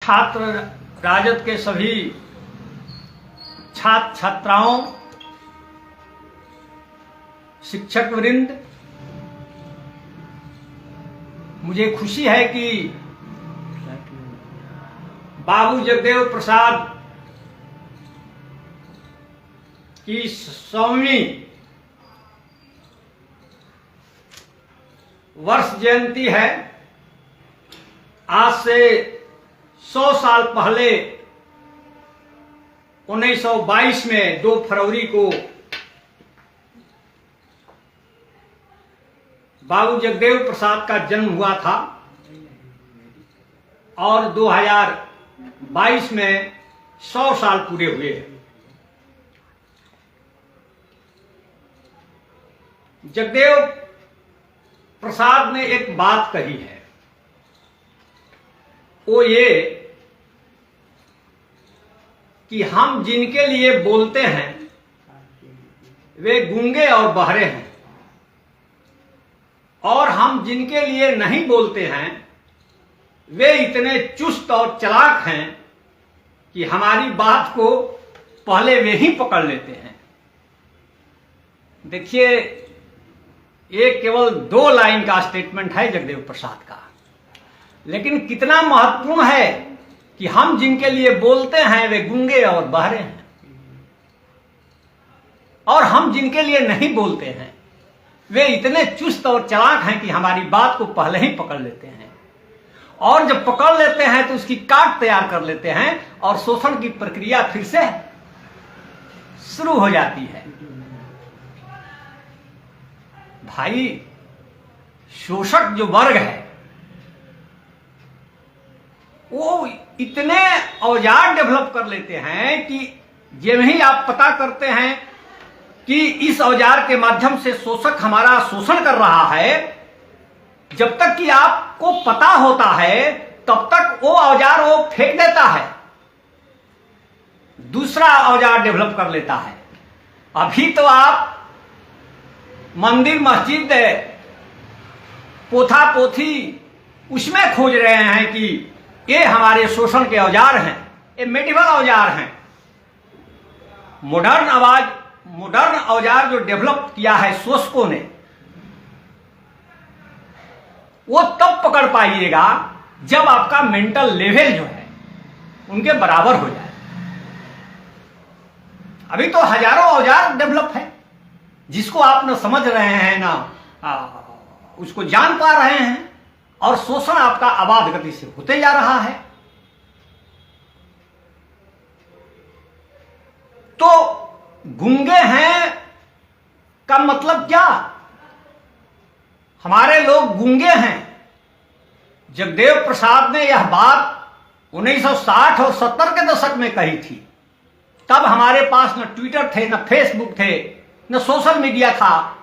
छात्र राजद के सभी छात्र छात्राओं, शिक्षक वृंद, मुझे खुशी है कि बाबू जगदेव प्रसाद की 100वीं वर्ष जयंती है। आज से 100 साल पहले 1922 में 2 फरवरी को बाबू जगदेव प्रसाद का जन्म हुआ था और 2022 में 100 साल पूरे हुए। जगदेव प्रसाद ने एक बात कही है, वो ये कि हम जिनके लिए बोलते हैं वे गूंगे और बहरे हैं, और हम जिनके लिए नहीं बोलते हैं वे इतने चुस्त और चालाक हैं कि हमारी बात को पहले वे ही पकड़ लेते हैं। देखिए, ये केवल 2 लाइन का स्टेटमेंट है जगदेव प्रसाद का, लेकिन कितना महत्वपूर्ण है कि हम जिनके लिए बोलते हैं वे गूंगे और बहरे हैं, और हम जिनके लिए नहीं बोलते हैं वे इतने चुस्त और चालाक हैं कि हमारी बात को पहले ही पकड़ लेते हैं, और जब पकड़ लेते हैं तो उसकी काट तैयार कर लेते हैं और शोषण की प्रक्रिया फिर से शुरू हो जाती है। भाई, शोषक जो वर्ग है वो इतने औजार डेवलप कर लेते हैं कि जब ही आप पता करते हैं कि इस औजार के माध्यम से शोषक हमारा शोषण कर रहा है, जब तक कि आपको पता होता है तब तक वो औजार वो फेंक देता है, दूसरा औजार डेवलप कर लेता है। अभी तो आप मंदिर मस्जिद पोथा पोथी उसमें खोज रहे हैं कि ये हमारे शोषण के औजार हैं, ये मेडिवल औजार हैं। मॉडर्न औजार जो डेवलप किया है शोषकों ने, वो तब पकड़ पाइएगा जब आपका मेंटल लेवल जो है उनके बराबर हो जाए। अभी तो हजारों औजार डेवलप है, जिसको आप न समझ रहे हैं ना उसको जान पा रहे हैं, और शोषण आपका अबाध गति से होते जा रहा है। तो गूंगे हैं का मतलब क्या? हमारे लोग गूंगे हैं। जगदेव प्रसाद ने यह बात 1960 और 70 के दशक में कही थी। तब हमारे पास न ट्विटर थे, न फेसबुक थे, न सोशल मीडिया था।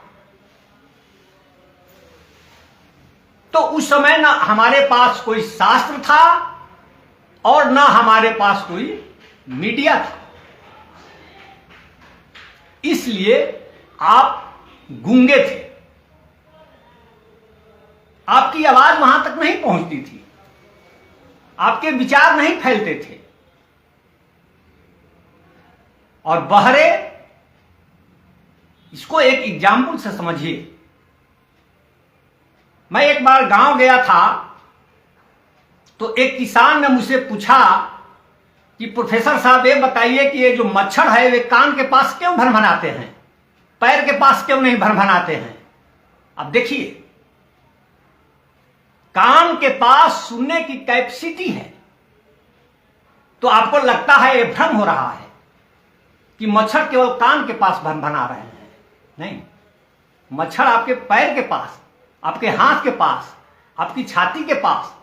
तो उस समय न हमारे पास कोई शास्त्र था और न हमारे पास कोई मीडिया था, इसलिए आप गूंगे थे। आपकी आवाज वहां तक नहीं पहुंचती थी, आपके विचार नहीं फैलते थे। और बहरे, इसको एक एग्जाम्पल से समझिए। मैं एक बार गांव गया था तो एक किसान ने मुझसे पूछा कि प्रोफेसर साहब ये बताइए कि ये जो मच्छर है वे कान के पास क्यों भनभनाते हैं, पैर के पास क्यों नहीं भनभनाते हैं? अब देखिए, कान के पास सुनने की कैपेसिटी है, तो आपको लगता है ये भ्रम हो रहा है कि मच्छर केवल कान के पास भनभना रहे हैं। नहीं, मच्छर आपके पैर के पास, आपके हाथ के पास, आपकी छाती के पास,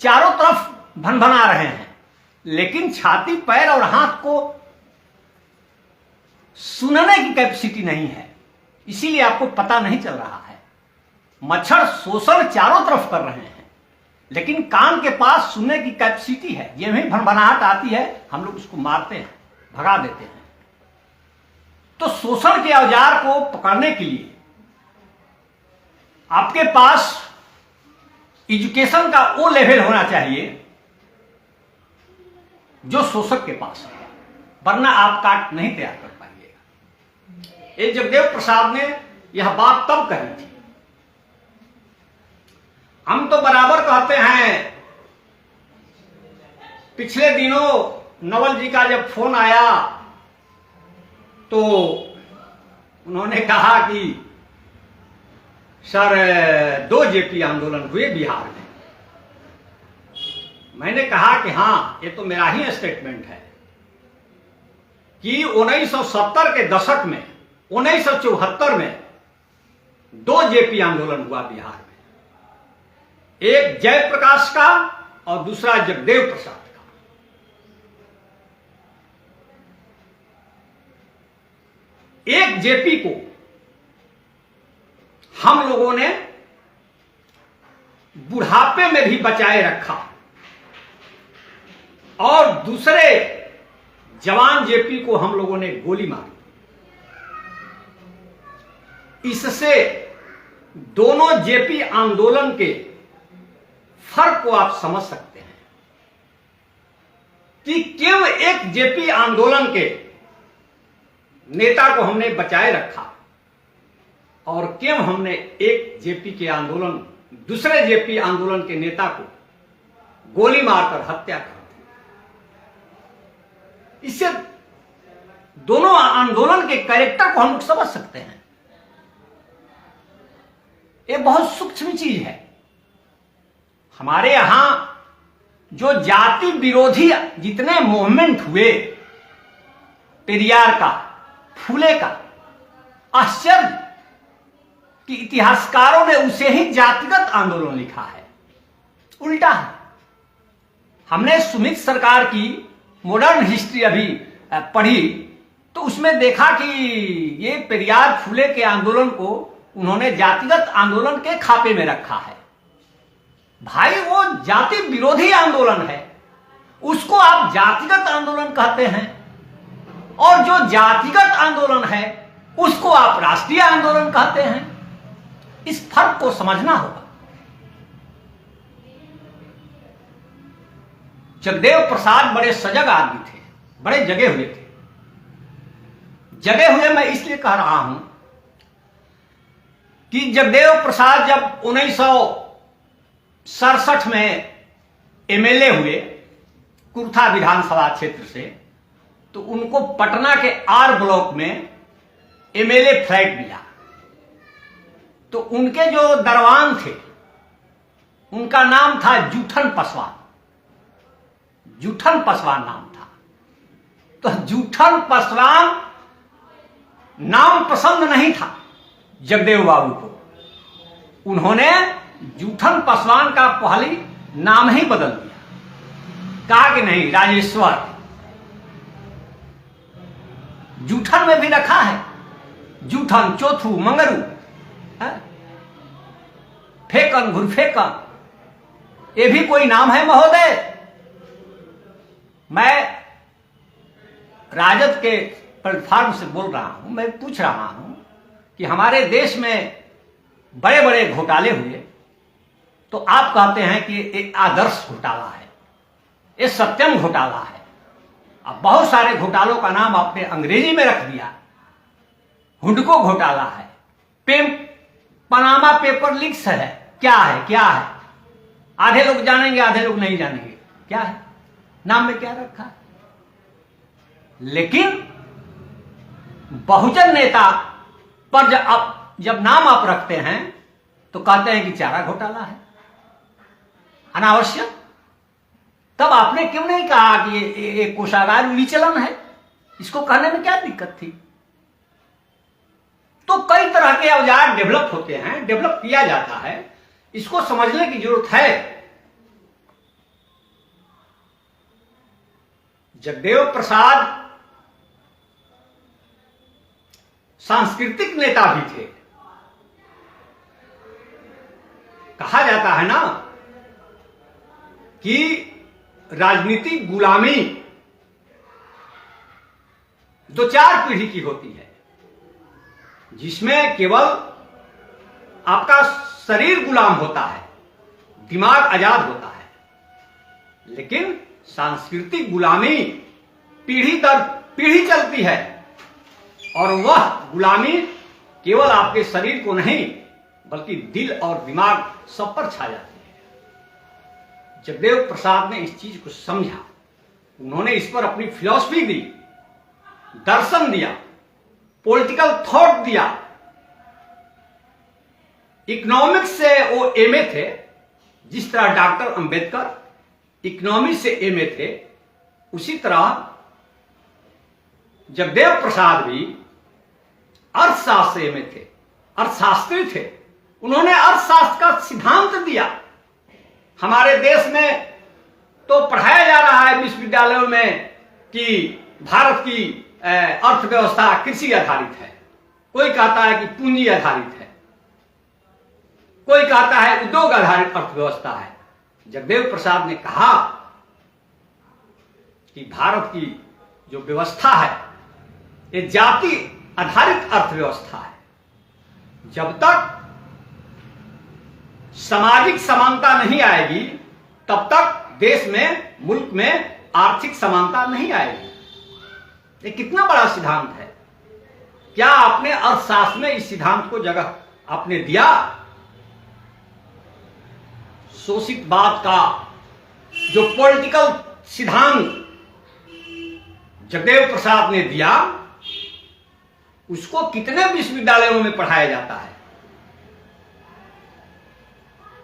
चारों तरफ भनभना रहे हैं, लेकिन छाती, पैर और हाथ को सुनने की कैपेसिटी नहीं है, इसीलिए आपको पता नहीं चल रहा है। मच्छर शोषण चारों तरफ कर रहे हैं, लेकिन कान के पास सुनने की कैपेसिटी है। ये भी भनभनाहट आती है, हम लोग उसको मारते हैं, भगा देते हैं। तो शोषण के औजार को पकड़ने के लिए आपके पास एजुकेशन का वो लेवल होना चाहिए जो शोषक के पास है, वरना आप काट नहीं तैयार कर पाइएगा। ये जगदेव प्रसाद ने यह बात तब कही थी। हम तो बराबर कहते हैं, पिछले दिनों नवल जी का जब फोन आया तो उन्होंने कहा कि सर 2 जेपी आंदोलन हुए बिहार में। मैंने कहा कि हाँ, ये तो मेरा ही स्टेटमेंट है कि 1970 के दशक में, 1974 में 2 जेपी आंदोलन हुआ बिहार में। एक जयप्रकाश का और दूसरा जगदेव प्रसाद का। एक जेपी को हम लोगों ने बुढ़ापे में भी बचाए रखा और दूसरे जवान जेपी को हम लोगों ने गोली मारी। इससे दोनों जेपी आंदोलन के फर्क को आप समझ सकते हैं कि क्यों एक जेपी आंदोलन के नेता को हमने बचाए रखा और क्यों हमने एक जेपी के आंदोलन, दूसरे जेपी आंदोलन के नेता को गोली मारकर हत्या कर दी। इससे दोनों आंदोलन के कैरेक्टर को हम लोग समझ सकते हैं। ये बहुत सूक्ष्म चीज है। हमारे यहां जो जाति विरोधी जितने मूवमेंट हुए, पेरियार का, फूले का, आश्चर्य कि इतिहासकारों ने उसे ही जातिगत आंदोलन लिखा है। उल्टा है। हमने सुमित सरकार की मॉडर्न हिस्ट्री अभी पढ़ी तो उसमें देखा कि ये पेरियार फूले के आंदोलन को उन्होंने जातिगत आंदोलन के खापे में रखा है। भाई वो जाति विरोधी आंदोलन है, उसको आप जातिगत आंदोलन कहते हैं, और जो जातिगत आंदोलन है उसको आप राष्ट्रीय आंदोलन कहते हैं। इस फर्क को समझना होगा। जगदेव प्रसाद बड़े सजग आदमी थे, बड़े जगे हुए थे। जगे हुए मैं इसलिए कह रहा हूं कि जगदेव प्रसाद जब 1967 में एमएलए हुए कुर्था विधानसभा क्षेत्र से, तो उनको पटना के आर ब्लॉक में एमएलए फ्लैट मिला। तो उनके जो दरवान थे उनका नाम था जूठन पासवान। जूठन पासवान नाम था। तो जूठन पासवान नाम पसंद नहीं था जगदेव बाबू को। उन्होंने जूठन पासवान का पहली नाम ही बदल दिया। कहा कि नहीं, राजेश्वर। जूठन में भी रखा है, जूठन, चौथू, मंगरू, फेकन, घुरफेकन, ये भी कोई नाम है महोदय? मैं राजद के प्लेटफॉर्म से बोल रहा हूं, मैं पूछ रहा हूं कि हमारे देश में बड़े बड़े घोटाले हुए तो आप कहते हैं कि एक आदर्श घोटाला है, ये सत्यम घोटाला है। अब बहुत सारे घोटालों का नाम आपने अंग्रेजी में रख दिया। हुंडको घोटाला है, पनामा पेपर लीक्स है, क्या है, क्या है? आधे लोग जानेंगे, आधे लोग नहीं जानेंगे क्या है, नाम में क्या रखा है। लेकिन बहुजन नेता पर जब नाम आप रखते हैं तो कहते हैं कि चारा घोटाला है, अनावश्यक। तब आपने क्यों नहीं कहा कि ये कोषागार विचलन है? इसको कहने में क्या दिक्कत थी? तो कई तरह के औजार डेवलप होते हैं, डेवलप किया जाता है, इसको समझने की जरूरत है। जगदेव प्रसाद सांस्कृतिक नेता भी थे। कहा जाता है ना कि राजनीतिक गुलामी 2-4 पीढ़ी की होती है, जिसमें केवल आपका शरीर गुलाम होता है, दिमाग आजाद होता है, लेकिन सांस्कृतिक गुलामी पीढ़ी दर पीढ़ी चलती है, और वह गुलामी केवल आपके शरीर को नहीं बल्कि दिल और दिमाग सब पर छा जाती है। जगदेव प्रसाद ने इस चीज को समझा, उन्होंने इस पर अपनी फिलॉसफी दी, दर्शन दिया, पॉलिटिकल थॉट दिया। इकोनॉमिक्स से वो एमए थे, जिस तरह डॉक्टर अंबेडकर इकोनॉमिक्स से एमए थे, उसी तरह जगदेव प्रसाद भी अर्थशास्त्र से एमए थे, अर्थशास्त्री थे। उन्होंने अर्थशास्त्र का सिद्धांत दिया। हमारे देश में तो पढ़ाया जा रहा है विश्वविद्यालयों में कि भारत की अर्थव्यवस्था कृषि आधारित है, कोई कहता है कि पूंजी आधारित है, कोई कहता है उद्योग आधारित अर्थव्यवस्था है। जगदेव प्रसाद ने कहा कि भारत की जो व्यवस्था है ये जाति आधारित अर्थव्यवस्था है। जब तक सामाजिक समानता नहीं आएगी तब तक देश में, मुल्क में आर्थिक समानता नहीं आएगी। ये कितना बड़ा सिद्धांत है। क्या आपने अर्थशास्त्र में इस सिद्धांत को जगह आपने दिया? शोषितवाद का जो पॉलिटिकल सिद्धांत जगदेव प्रसाद ने दिया, उसको कितने विश्वविद्यालयों में पढ़ाया जाता है?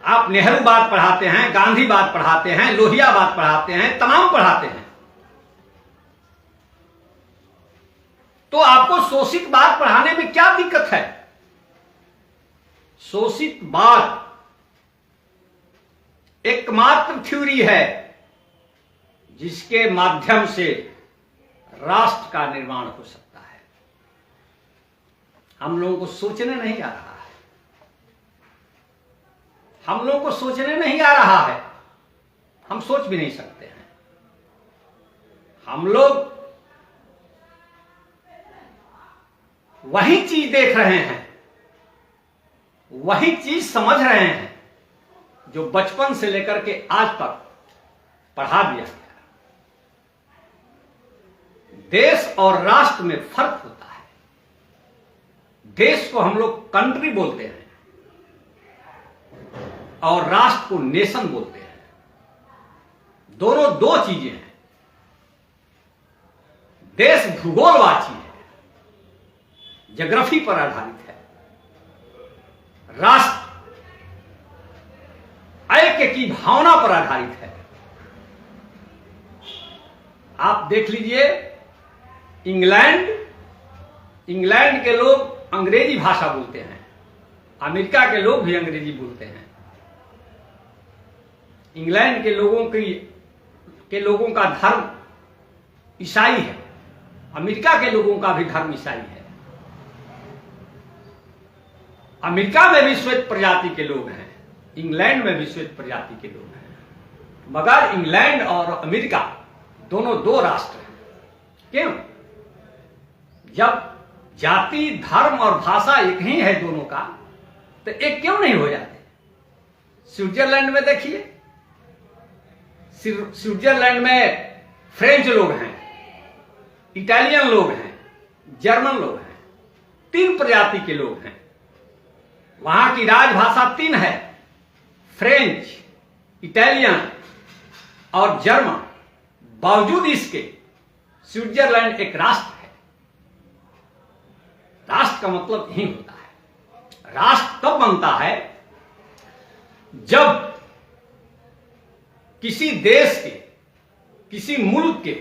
आप नेहरूवाद पढ़ाते हैं, गांधीवाद पढ़ाते हैं, लोहियावाद पढ़ाते हैं, तमाम पढ़ाते हैं। तो आपको शोषितवाद पढ़ाने में क्या दिक्कत है? शोषितवाद एकमात्र थ्योरी है जिसके माध्यम से राष्ट्र का निर्माण हो सकता है। हम लोगों को सोचने नहीं आ रहा है, हम लोगों को सोचने नहीं आ रहा है, हम सोच भी नहीं सकते हैं। हम लोग वही चीज देख रहे हैं, वही चीज समझ रहे हैं जो बचपन से लेकर के आज तक पढ़ा दिया गया। देश और राष्ट्र में फर्क होता है। देश को हम लोग कंट्री बोलते हैं और राष्ट्र को नेशन बोलते हैं। दोनों दो चीजें हैं। देश भूगोलवाची है, ज्योग्राफी पर आधारित है। राष्ट्र ऐक्य की भावना पर आधारित है। आप देख लीजिए, इंग्लैंड के लोग अंग्रेजी भाषा बोलते हैं, अमेरिका के लोग भी अंग्रेजी बोलते हैं। इंग्लैंड के लोगों का धर्म ईसाई है, अमेरिका के लोगों का भी धर्म ईसाई है। अमेरिका में भी श्वेत प्रजाति के लोग हैं, इंग्लैंड में भी श्वेत प्रजाति के लोग हैं, मगर इंग्लैंड और अमेरिका दोनों दो राष्ट्र हैं। क्यों? जब जाति, धर्म और भाषा एक ही है दोनों का, तो एक क्यों नहीं हो जाते? स्विट्जरलैंड में देखिए, स्विट्जरलैंड में फ्रेंच लोग हैं, इटालियन लोग हैं, जर्मन लोग हैं, 3 प्रजाति के लोग हैं। वहां की राजभाषा 3 है, फ्रेंच, इटालियन और जर्मन। बावजूद इसके स्विट्जरलैंड एक राष्ट्र है। राष्ट्र का मतलब यही होता है। राष्ट्र तब बनता है जब किसी देश के, किसी मुल्क के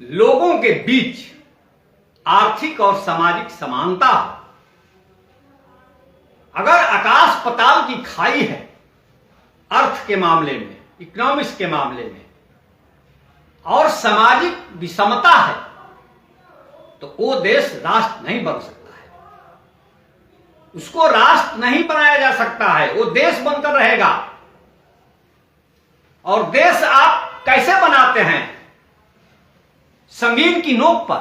लोगों के बीच आर्थिक और सामाजिक समानता हो। अगर आकाश पताल की खाई है अर्थ के मामले में, इकोनॉमिक्स के मामले में, और सामाजिक विषमता है, तो वो देश राष्ट्र नहीं बन सकता है। उसको राष्ट्र नहीं बनाया जा सकता है, वो देश बनकर रहेगा। और देश आप कैसे बनाते हैं? संगीन की नोक पर,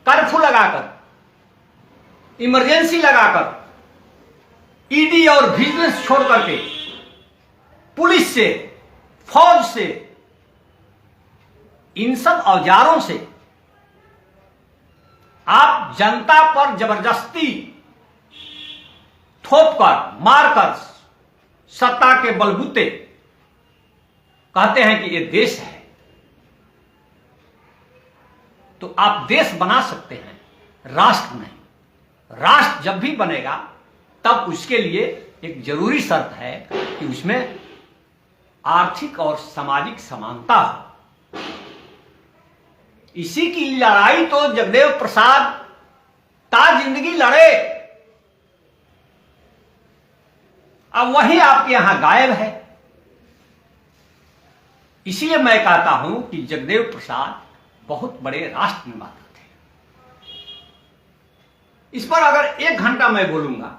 कर्फ्यू लगाकर, इमरजेंसी लगाकर, ईडी और विजिलेंस छोड़ करके, पुलिस से, फौज से इन सब औजारों से आप जनता पर जबरदस्ती थोपकर, मारकर, सत्ता के बलबूते कहते हैं कि ये देश है। तो आप देश बना सकते हैं, राष्ट्र नहीं। राष्ट्र जब भी बनेगा तब उसके लिए एक जरूरी शर्त है कि उसमें आर्थिक और सामाजिक समानता हो। इसी की लड़ाई तो जगदेव प्रसाद ता जिंदगी लड़े, अब वही आपके यहां गायब है। इसलिए मैं कहता हूं कि जगदेव प्रसाद बहुत बड़े राष्ट्र निर्माता थे। इस पर अगर 1 घंटा मैं बोलूंगा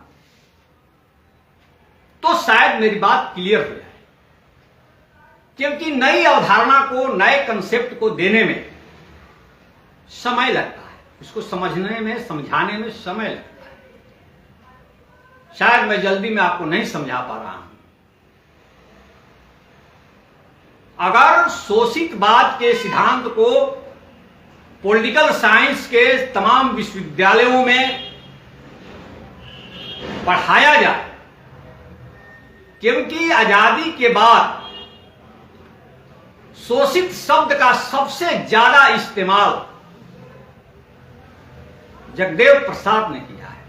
तो शायद मेरी बात क्लियर हो जाए, क्योंकि नई अवधारणा को, नए कंसेप्ट को देने में समय लगता है, उसको समझने में, समझाने में समय लगता है। शायद मैं जल्दी में आपको नहीं समझा पा रहा हूं। अगर शोषितवाद के सिद्धांत को पॉलिटिकल साइंस के तमाम विश्वविद्यालयों में पढ़ाया जाए, क्योंकि आजादी के बाद शोषित शब्द का सबसे ज्यादा इस्तेमाल जगदेव प्रसाद ने किया है।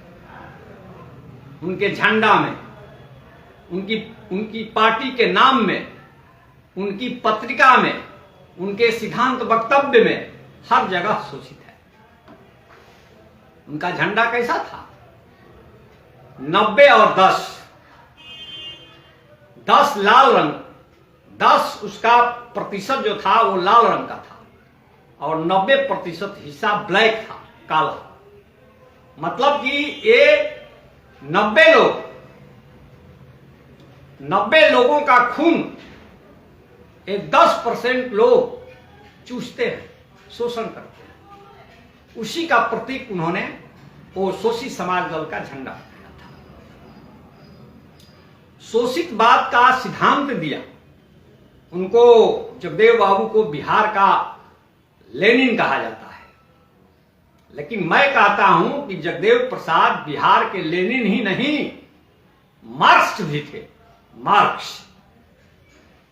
उनके झंडा में, उनकी पार्टी के नाम में, उनकी पत्रिका में, उनके सिद्धांत वक्तव्य में हर जगह शोषित है। उनका झंडा कैसा था? 90 और 10 लाल रंग, 10 उसका प्रतिशत जो था वो लाल रंग का था और 90% हिस्सा ब्लैक था, काला। मतलब कि ये 90 लोगों का खून ये 10% लोग चूसते हैं, शोषण करते हैं। उसी का प्रतीक उन्होंने वो शोषित समाज दल का झंडा बनाया था। शोषितवाद का सिद्धांत दिया उनको। जगदेव बाबू को बिहार का लेनिन कहा जाता है, लेकिन मैं कहता हूं कि जगदेव प्रसाद बिहार के लेनिन ही नहीं, मार्क्स भी थे।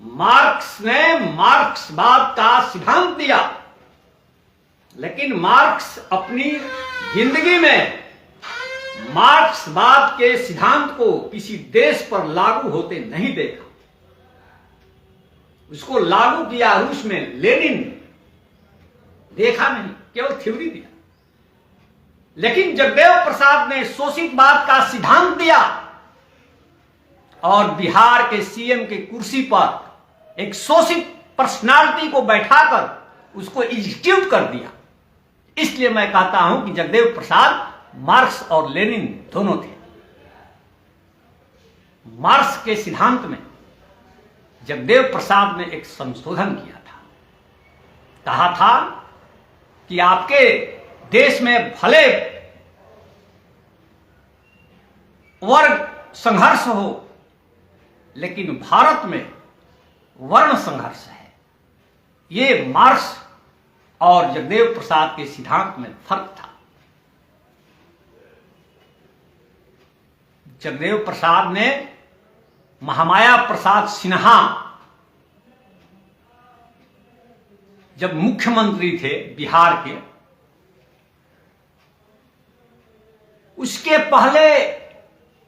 मार्क्स ने मार्क्सवाद का सिद्धांत दिया, लेकिन मार्क्स अपनी जिंदगी में मार्क्सवाद के सिद्धांत को किसी देश पर लागू होते नहीं देखा। उसको लागू किया रूस में लेनिन ने, देखा नहीं, केवल थ्योरी दिया। लेकिन जगदेव प्रसाद ने शोषितवाद का सिद्धांत दिया और बिहार के सीएम के कुर्सी पर एक शोषित पर्सनालिटी को बैठाकर उसको एग्जीक्यूट कर दिया। इसलिए मैं कहता हूं कि जगदेव प्रसाद मार्क्स और लेनिन दोनों थे। मार्क्स के सिद्धांत में जगदेव प्रसाद ने एक संशोधन किया था। कहा था कि आपके देश में भले वर्ग संघर्ष हो, लेकिन भारत में वर्ण संघर्ष है। ये मार्क्स और जगदेव प्रसाद के सिद्धांत में फर्क था। जगदेव प्रसाद ने महामाया प्रसाद सिन्हा जब मुख्यमंत्री थे बिहार के, उसके पहले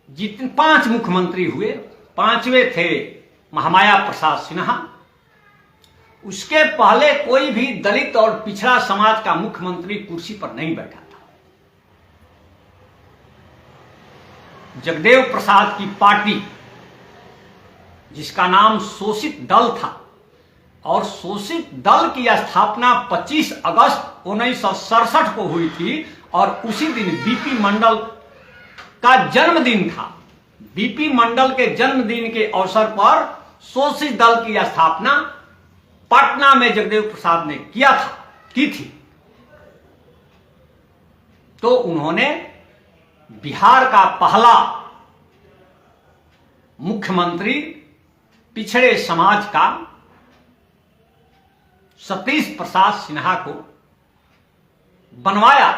जितने 5 मुख्यमंत्री हुए, 5वें थे महामाया प्रसाद सिन्हा। उसके पहले कोई भी दलित और पिछड़ा समाज का मुख्यमंत्री कुर्सी पर नहीं बैठा था। जगदेव प्रसाद की पार्टी, जिसका नाम शोषित दल था, और शोषित दल की स्थापना 25 अगस्त 1967 को हुई थी और उसी दिन बीपी मंडल का जन्मदिन था। बीपी मंडल के जन्मदिन के अवसर पर शोषित दल की स्थापना पटना में जगदेव प्रसाद ने की थी। तो उन्होंने बिहार का पहला मुख्यमंत्री पिछड़े समाज का सतीश प्रसाद सिन्हा को बनवाया।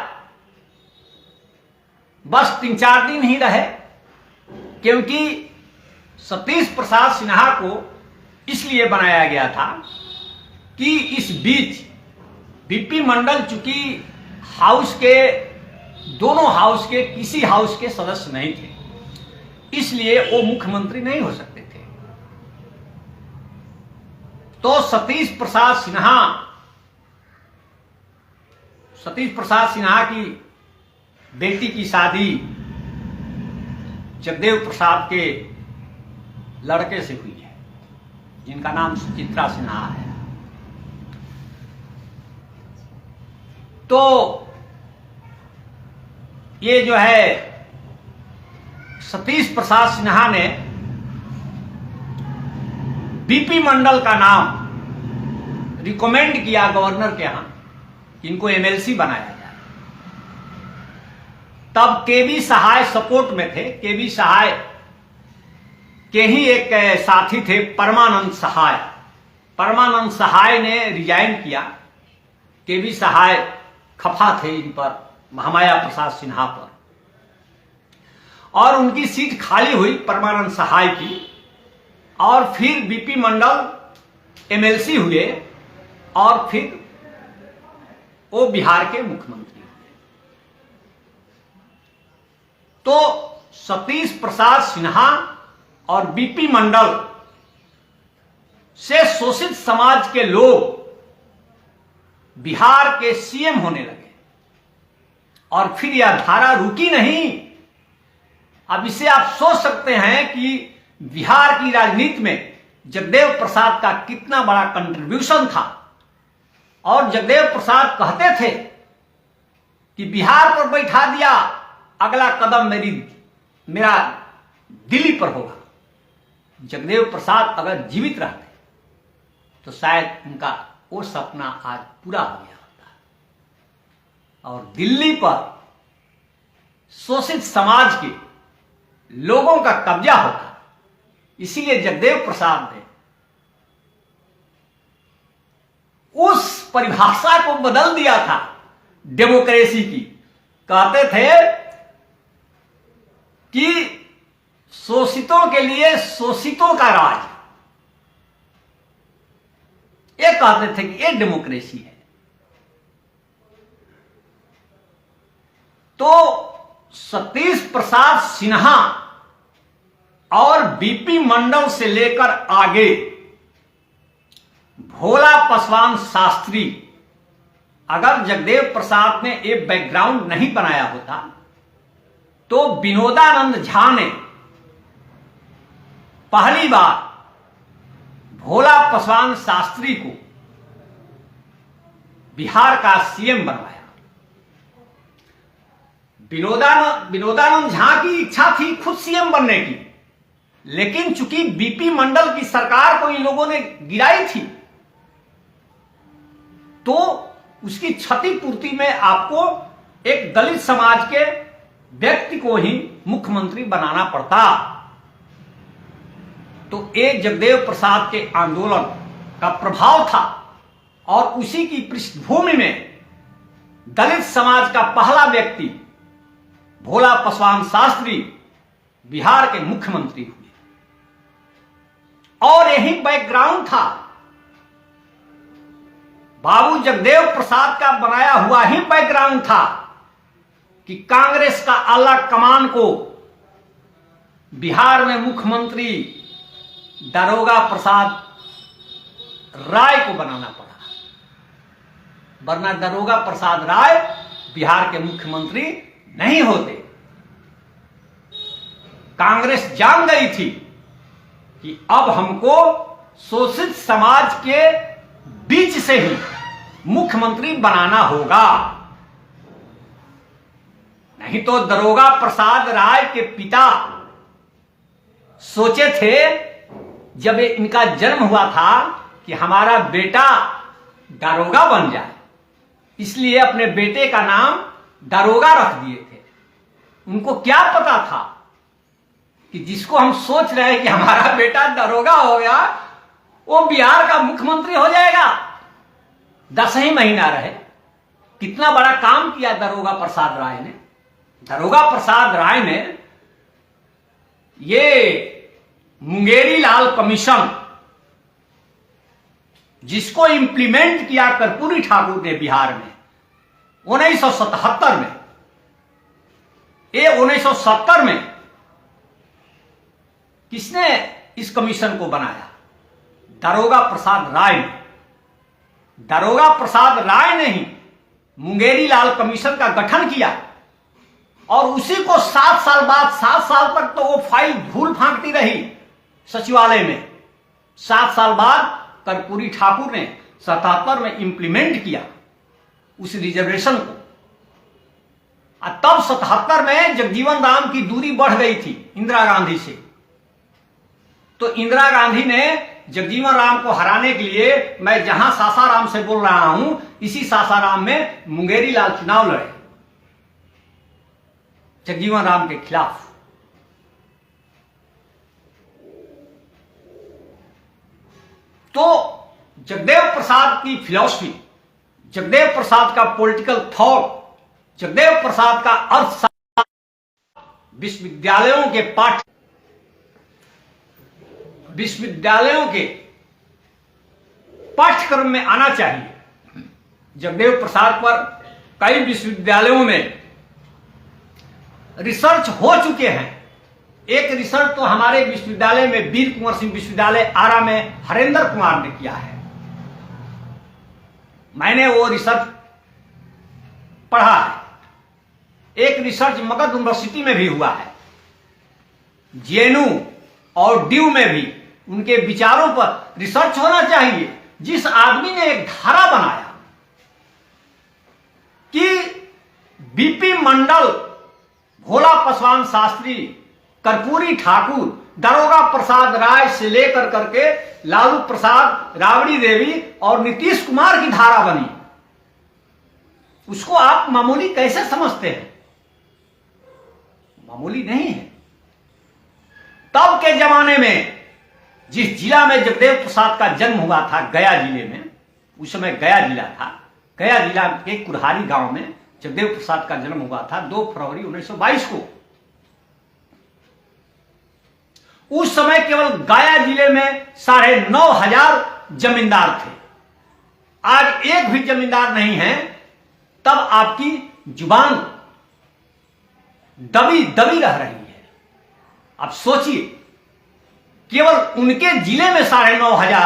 बस 3-4 दिन ही रहे, क्योंकि सतीश प्रसाद सिन्हा को इसलिए बनाया गया था कि इस बीच बीपी मंडल चूंकि दोनों हाउस के किसी हाउस के सदस्य नहीं थे, इसलिए वो मुख्यमंत्री नहीं हो सकते थे। तो सतीश प्रसाद सिन्हा की बेटी की शादी जगदेव प्रसाद के लड़के से हुई है, जिनका नाम सुचित्रा सिन्हा है। तो ये जो है सतीश प्रसाद सिन्हा ने बीपी मंडल का नाम रिकमेंड किया गवर्नर के यहां, इनको एमएलसी बनाया जाए। तब केवी सहाय सपोर्ट में थे। केवी सहाय के ही एक साथी थे परमानंद सहाय। परमानंद सहाय ने रिजाइन किया। केवी सहाय खफा थे इन पर, महामाया प्रसाद सिन्हा पर, और उनकी सीट खाली हुई परमानंद सहाय की, और फिर बीपी मंडल एमएलसी हुए, और फिर वो बिहार के मुख्यमंत्री हुए। तो सतीश प्रसाद सिन्हा और बीपी मंडल से शोषित समाज के लोग बिहार के सीएम होने लगे। और फिर यह धारा रुकी नहीं। अब इसे आप सोच सकते हैं कि बिहार की राजनीति में जगदेव प्रसाद का कितना बड़ा कंट्रीब्यूशन था। और जगदेव प्रसाद कहते थे कि बिहार पर बैठा दिया, अगला कदम मेरा दिल्ली पर होगा। जगदेव प्रसाद अगर जीवित रहते तो शायद उनका वो सपना आज पूरा हो गया होता, और दिल्ली पर शोषित समाज के लोगों का कब्जा होता। इसीलिए जगदेव प्रसाद ने उस परिभाषा को बदल दिया था डेमोक्रेसी की। कहते थे कि शोषितों के लिए शोषितों का राज। ये कहते थे कि ये डेमोक्रेसी है। तो सतीश प्रसाद सिन्हा और बीपी मंडल से लेकर आगे भोला पासवान शास्त्री, अगर जगदेव प्रसाद ने ये बैकग्राउंड नहीं बनाया होता तो विनोदानंद झा ने पहली बार भोला पासवान शास्त्री को बिहार का सीएम बनवाया। विनोदानंद झा की इच्छा थी खुद सीएम बनने की, लेकिन चूंकि बीपी मंडल की सरकार को इन लोगों ने गिराई थी, तो उसकी क्षतिपूर्ति में आपको एक दलित समाज के व्यक्ति को ही मुख्यमंत्री बनाना पड़ता। तो ये जगदेव प्रसाद के आंदोलन का प्रभाव था, और उसी की पृष्ठभूमि में दलित समाज का पहला व्यक्ति भोला पासवान शास्त्री बिहार के मुख्यमंत्री हुए। और यही बैकग्राउंड था, बाबू जगदेव प्रसाद का बनाया हुआ ही बैकग्राउंड था कि कांग्रेस का आला कमान को बिहार में मुख्यमंत्री दारोगा प्रसाद राय को बनाना पड़ा, वरना दारोगा प्रसाद राय बिहार के मुख्यमंत्री नहीं होते। कांग्रेस जान गई थी कि अब हमको शोषित समाज के बीच से ही मुख्यमंत्री बनाना होगा, नहीं तो दारोगा प्रसाद राय के पिता सोचे थे जब इनका जन्म हुआ था कि हमारा बेटा दारोगा बन जाए, इसलिए अपने बेटे का नाम दारोगा रख दिए थे। उनको क्या पता था कि जिसको हम सोच रहे हैं कि हमारा बेटा दारोगा हो गया, वो बिहार का मुख्यमंत्री हो जाएगा। 10 ही महीना रहे। कितना बड़ा काम किया दरोगा प्रसाद राय ने। दरोगा प्रसाद राय ने ये मुंगेरी लाल कमीशन, जिसको इंप्लीमेंट किया कर्पूरी ठाकुर ने बिहार में 1977 में, ये 1970 में किसने इस कमीशन को बनाया? दरोगा प्रसाद राय ने। दरोगा प्रसाद राय ने ही मुंगेरी लाल कमीशन का गठन किया और उसी को 7 साल बाद, 7 साल तक तो वो फाइल धूल फांकती रही सचिवालय में। 7 साल बाद कर्पूरी ठाकुर ने 77 में इंप्लीमेंट किया उस रिजर्वेशन को। तब 77 में जगजीवन राम की दूरी बढ़ गई थी इंदिरा गांधी से, तो इंदिरा गांधी ने जगजीवन राम को हराने के लिए, मैं जहां सासाराम से बोल रहा हूं, इसी सासाराम में मुंगेरी लाल चुनाव लड़े जगजीवन राम के खिलाफ। तो जगदेव प्रसाद की फिलॉसफी, जगदेव प्रसाद का पॉलिटिकल थॉट, जगदेव प्रसाद का अर्थशास्त्र विश्वविद्यालयों के पाठ्यक्रम में आना चाहिए। जगदेव प्रसाद पर कई विश्वविद्यालयों में रिसर्च हो चुके हैं। एक रिसर्च तो हमारे विश्वविद्यालय में, वीर कुंवर सिंह विश्वविद्यालय आरा में हरेंद्र कुमार ने किया है। मैंने वो रिसर्च पढ़ा है। एक रिसर्च मगध यूनिवर्सिटी में भी हुआ है। जेएनयू और ड्यू में भी उनके विचारों पर रिसर्च होना चाहिए। जिस आदमी ने एक धारा बनाया कि बीपी मंडल, भोला पासवान शास्त्री, कर्पूरी ठाकुर, दरोगा प्रसाद राय से लेकर करके लालू प्रसाद, राबड़ी देवी और नीतीश कुमार की धारा बनी, उसको आप मामूली कैसे समझते हैं? मामूली नहीं है। तब के जमाने में जिस जिला में जगदेव प्रसाद का जन्म हुआ था, गया जिले में, उस समय गया जिला था, गया जिला के कुरहारी गांव में जगदेव प्रसाद का जन्म हुआ था 2 फरवरी 1922 को। उस समय केवल गया जिले में 9,500 जमींदार थे। आज एक भी जमींदार नहीं है। तब आपकी जुबान दबी दबी रह रही है। अब सोचिए, केवल उनके जिले में 9,500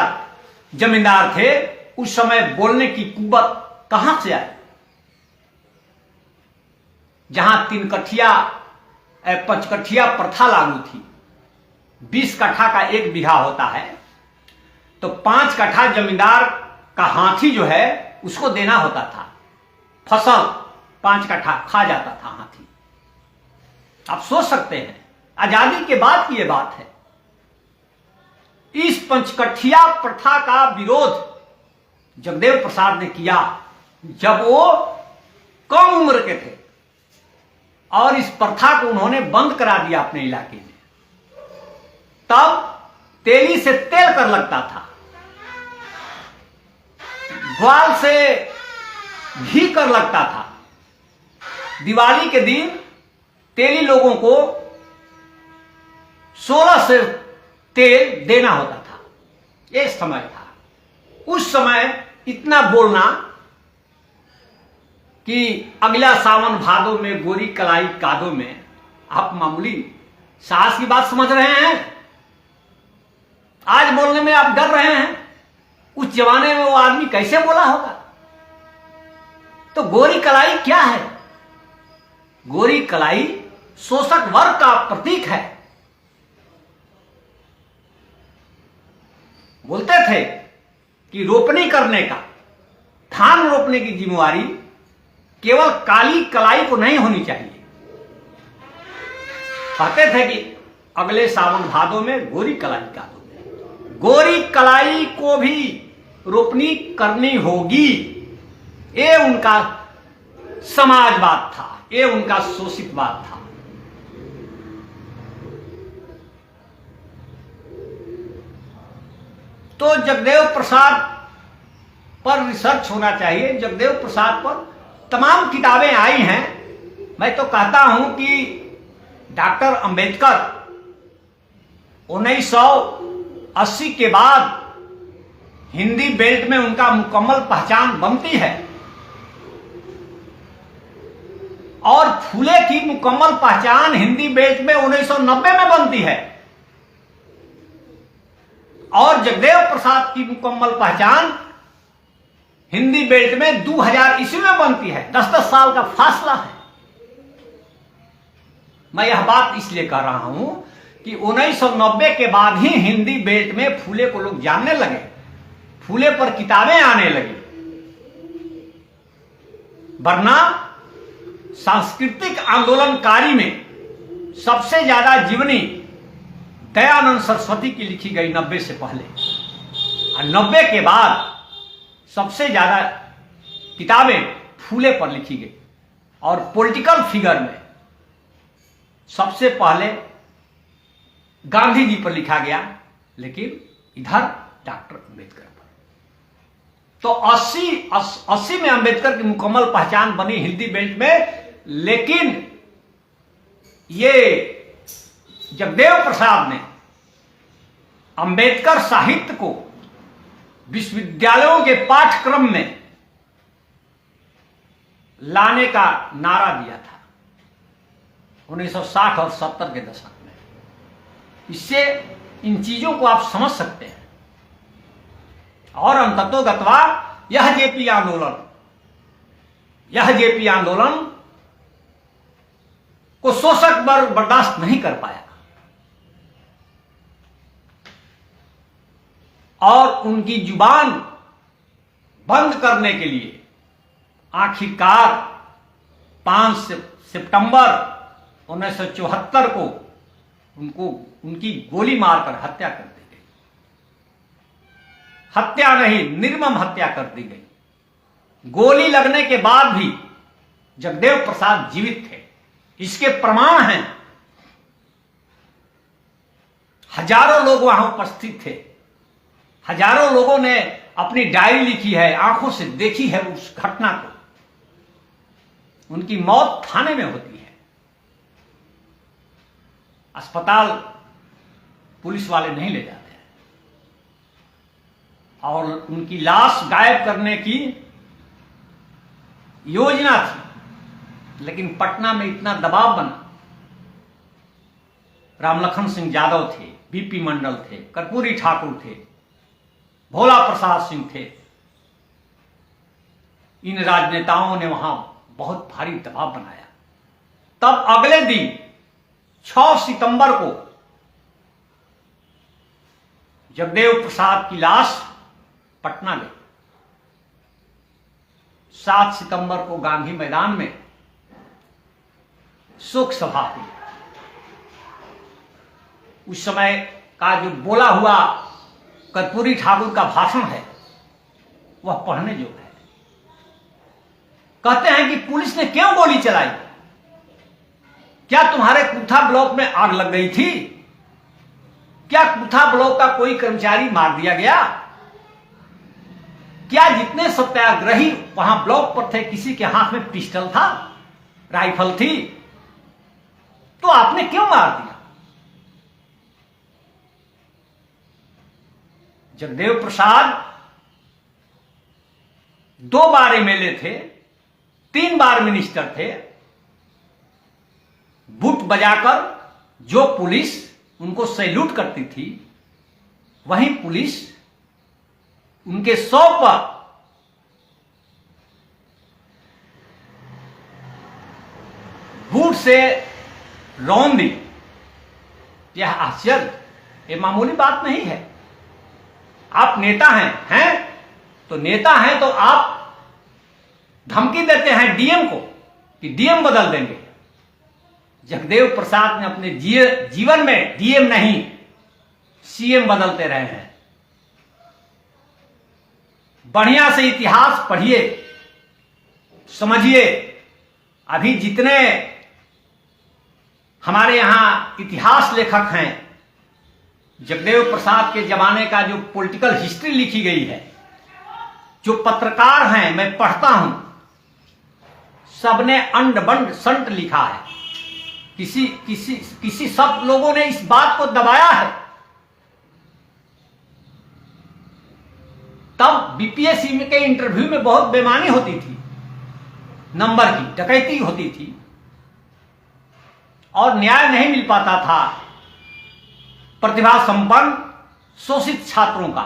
जमींदार थे। उस समय बोलने की कुव्वत कहां से आई? जहां 3 कठिया 5 कठिया प्रथा लागू थी, 20 कट्ठा का 1 बीघा होता है, तो 5 कट्ठा जमींदार का हाथी जो है उसको देना होता था। फसल 5 कट्ठा खा जाता था हाथी। आप सोच सकते हैं, आजादी के बाद की यह बात है। इस 5 कट्ठिया प्रथा का विरोध जगदेव प्रसाद ने किया जब वो कम उम्र के थे, और इस प्रथा को उन्होंने बंद करा दिया अपने इलाके में। तब तेली से तेल कर लगता था, ग्वाल से घी कर लगता था। दिवाली के दिन तेली लोगों को 16 से तेल देना होता था। यह समय था। उस समय इतना बोलना कि अगला सावन भादों में गोरी कलाई कादों में, आप मामूली साहस की बात समझ रहे हैं? आज बोलने में आप डर रहे हैं। उस जमाने में वो आदमी कैसे बोला होगा? तो गोरी कलाई क्या है? गोरी कलाई शोषक वर्ग का प्रतीक है। बोलते थे कि रोपनी करने का, धान रोपने की जिम्मेवारी केवल काली कलाई को नहीं होनी चाहिए। कहते थे कि अगले सावन भादों में गोरी कलाई कादो में, गोरी कलाई को भी रोपनी करनी होगी। ये उनका समाजवाद था, ये उनका शोषितवाद था। तो जगदेव प्रसाद पर रिसर्च होना चाहिए। जगदेव प्रसाद पर तमाम किताबें आई हैं। मैं तो कहता हूं कि डॉक्टर अंबेडकर 1980 के बाद हिंदी बेल्ट में उनका मुकम्मल पहचान बनती है और फूले की मुकम्मल पहचान हिंदी बेल्ट में 1990 में बनती है और जगदेव प्रसाद की मुकम्मल पहचान हिंदी बेल्ट में 2000 ईस्वी में बनती है। 10-10 साल का फासला है। मैं यह बात इसलिए कह रहा हूं कि 1990 के बाद ही हिंदी बेल्ट में फूले को लोग जानने लगे, फूले पर किताबें आने लगी, वरना सांस्कृतिक आंदोलनकारी में सबसे ज्यादा जीवनी दयानंद सरस्वती की लिखी गई 90 से पहले, और 90 के बाद सबसे ज्यादा किताबें फूले पर लिखी गई। और पॉलिटिकल फिगर में सबसे पहले गांधी जी पर लिखा गया, लेकिन इधर डॉक्टर अंबेडकर पर। तो 80 में अंबेडकर की मुकम्मल पहचान बनी हिंदी बेल्ट में, लेकिन ये जगदेव प्रसाद ने अंबेडकर साहित्य को विश्वविद्यालयों के पाठ्यक्रम में लाने का नारा दिया था 1960 और 70 के दशक में। इससे इन चीजों को आप समझ सकते हैं। और अंततोगत्वा यह जेपी आंदोलन को शोषक वर्ग बर्दाश्त नहीं कर पाया और उनकी जुबान बंद करने के लिए आखिरकार 5 सितंबर 1974 को उनकी गोली मारकर हत्या कर दी गई। हत्या नहीं, निर्मम हत्या कर दी गई। गोली लगने के बाद भी जगदेव प्रसाद जीवित थे, इसके प्रमाण हैं। हजारों लोग वहां उपस्थित थे, हजारों लोगों ने अपनी डायरी लिखी है, आंखों से देखी है उस घटना को। उनकी मौत थाने में होती है, अस्पताल पुलिस वाले नहीं ले जाते हैं। और उनकी लाश गायब करने की योजना थी, लेकिन पटना में इतना दबाव बना। रामलखन सिंह यादव थे, बीपी मंडल थे, कर्पूरी ठाकुर थे, भोला प्रसाद सिंह थे। इन राजनेताओं ने वहां बहुत भारी दबाव बनाया। तब अगले दिन 6 सितंबर को जगदेव प्रसाद की लाश पटना गई। 7 सितंबर को गांधी मैदान में शोक सभा हुई। उस समय का जो बोला हुआ कर्पूरी ठाकुर का भाषण है वह पढ़ने योग्य है। कहते हैं कि पुलिस ने क्यों गोली चलाई? क्या तुम्हारे कुथा ब्लॉक में आग लग गई थी? क्या कुथा ब्लॉक का कोई कर्मचारी मार दिया गया? क्या जितने सत्याग्रही वहां ब्लॉक पर थे किसी के हाथ में पिस्टल था, राइफल थी? तो आपने क्यों मार दिया? जगदेव प्रसाद 2 बार एमएलए थे, 3 बार मिनिस्टर थे। बूट बजाकर जो पुलिस उनको सैल्यूट करती थी, वही पुलिस उनके 100 पर बूट से रौंद दी। यह आश्चर्य, यह मामूली बात नहीं है। आप नेता हैं तो नेता हैं तो आप धमकी देते हैं डीएम को कि डीएम बदल देंगे। जगदेव प्रसाद ने अपने जीवन में डीएम नहीं सीएम बदलते रहे हैं। बढ़िया से इतिहास पढ़िए, समझिए। अभी जितने हमारे यहां इतिहास लेखक हैं, जगदेव प्रसाद के जमाने का जो पॉलिटिकल हिस्ट्री लिखी गई है, जो पत्रकार हैं, मैं पढ़ता हूं, सबने अंड बंड संट लिखा है। किसी सब लोगों ने इस बात को दबाया है। तब बीपीएससी के इंटरव्यू में बहुत बेईमानी होती थी, नंबर की डकैती होती थी और न्याय नहीं मिल पाता था प्रतिभा संपन्न शोषित छात्रों का।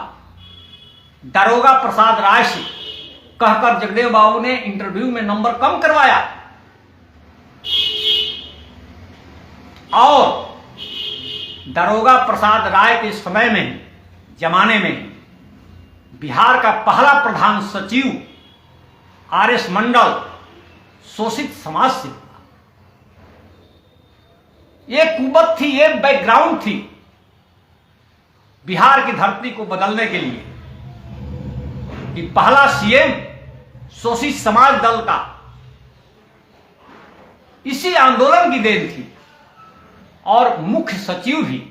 दारोगा प्रसाद राय से कहकर जगदेव बाबू ने इंटरव्यू में नंबर कम करवाया और दारोगा प्रसाद राय के समय में, जमाने में बिहार का पहला प्रधान सचिव आरएस मंडल शोषित समाज से हुआ। ये कुबत थी, ये बैकग्राउंड थी बिहार की धरती को बदलने के लिए कि पहला सीएम शोषित समाज दल का इसी आंदोलन की देन थी और मुख्य सचिव भी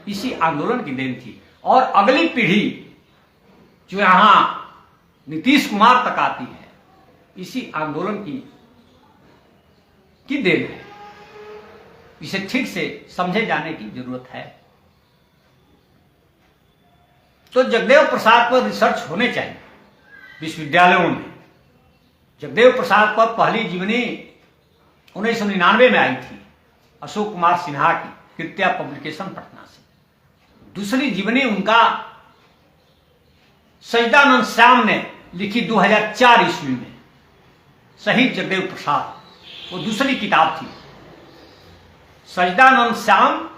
इसी आंदोलन की देन थी। और अगली पीढ़ी जो यहां नीतीश कुमार तक आती है, इसी आंदोलन की देन है। इसे ठीक से समझे जाने की जरूरत है। तो जगदेव प्रसाद पर रिसर्च होने चाहिए विश्वविद्यालयों में। जगदेव प्रसाद पर पहली जीवनी 1999 में आई थी अशोक कुमार सिन्हा की कृत्या पब्लिकेशन पटना से। दूसरी जीवनी उनका सजदानंद श्याम ने लिखी 2004 ईस्वी में, शहीद जगदेव प्रसाद, वो दूसरी किताब थी। सजदानंद श्याम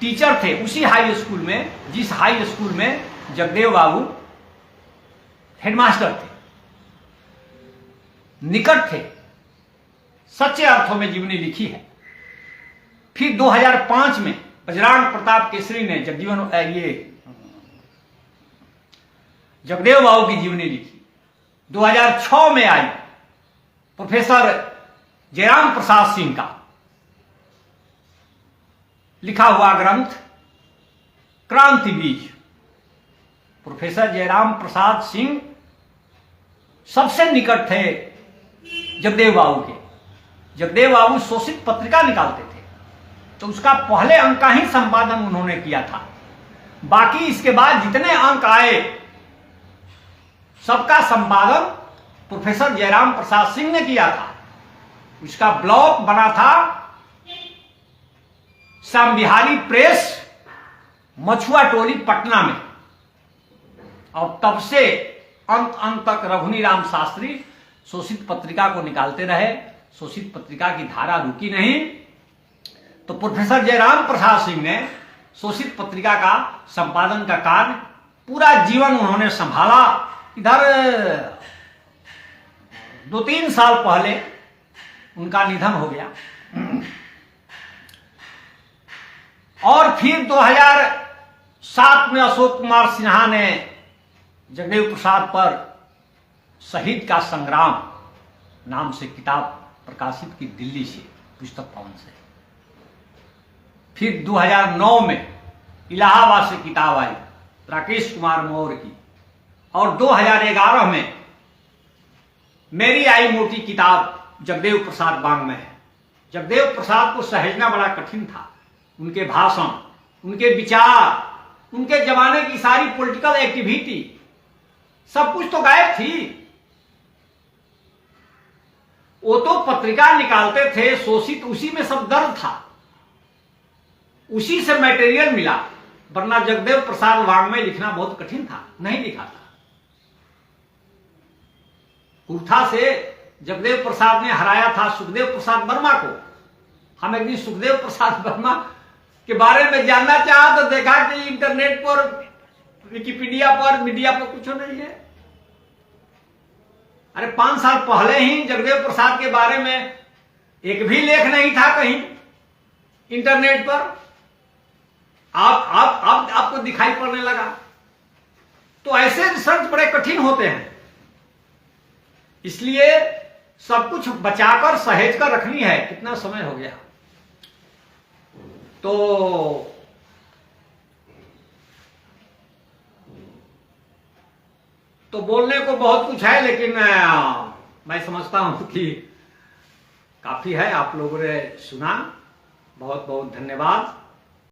टीचर थे उसी हाई स्कूल में, जिस हाई स्कूल में जगदेव बाबू हेडमास्टर थे, निकट थे, सच्चे अर्थों में जीवनी लिखी है। फिर 2005 में बजरंग प्रताप केसरी ने जगदेव बाबू की जीवनी लिखी। 2006 में आई प्रोफेसर जयराम प्रसाद सिंह का लिखा हुआ ग्रंथ क्रांति बीज। प्रोफेसर जयराम प्रसाद सिंह सबसे निकट थे जगदेव बाबू के। जगदेव बाबू शोषित पत्रिका निकालते थे, तो उसका पहले अंक का ही संपादन उन्होंने किया था। बाकी इसके बाद जितने अंक आए सबका संपादन प्रोफेसर जयराम प्रसाद सिंह ने किया था। उसका ब्लॉक बना था श्याम बिहारी प्रेस, मछुआ टोली, पटना में। और तब से अंत तक रघुनी राम शास्त्री शोषित पत्रिका को निकालते रहे। शोषित पत्रिका की धारा रुकी नहीं। तो प्रोफेसर जयराम प्रसाद सिंह ने शोषित पत्रिका का संपादन का कार्य पूरा जीवन उन्होंने संभाला। इधर 2-3 साल पहले उनका निधन हो गया। और फिर 2007 में अशोक कुमार सिन्हा ने जगदेव प्रसाद पर शहीद का संग्राम नाम से किताब प्रकाशित की, दिल्ली से, पुस्तक भवन से। फिर 2009 में इलाहाबाद से किताब आई राकेश कुमार मौर्य की। और 2011 में मेरी आई मोटी किताब जगदेव प्रसाद बांग में है। जगदेव प्रसाद को सहेजना बड़ा कठिन था। उनके भाषण, उनके विचार, उनके जमाने की सारी पॉलिटिकल एक्टिविटी, सब कुछ तो गायब थी। वो तो पत्रिका निकालते थे शोषित, उसी में सब दर्द था, उसी से मटेरियल मिला। वरना जगदेव प्रसाद वांग में लिखना बहुत कठिन था, नहीं लिखा था। कुर्था से जगदेव प्रसाद ने हराया था सुखदेव प्रसाद वर्मा को। हम एक दिन सुखदेव प्रसाद वर्मा के बारे में जानना चाहा तो देखा कि इंटरनेट पर, विकिपीडिया पर, मीडिया पर कुछ नहीं है। अरे 5 साल पहले ही जगदेव प्रसाद के बारे में एक भी लेख नहीं था कहीं इंटरनेट पर। आपको दिखाई पड़ने लगा। तो ऐसे रिसर्च बड़े कठिन होते हैं, इसलिए सब कुछ बचाकर सहेज कर रखनी है। कितना समय हो गया? तो बोलने को बहुत कुछ है, लेकिन मैं समझता हूं कि काफी है। आप लोगों ने सुना, बहुत बहुत धन्यवाद।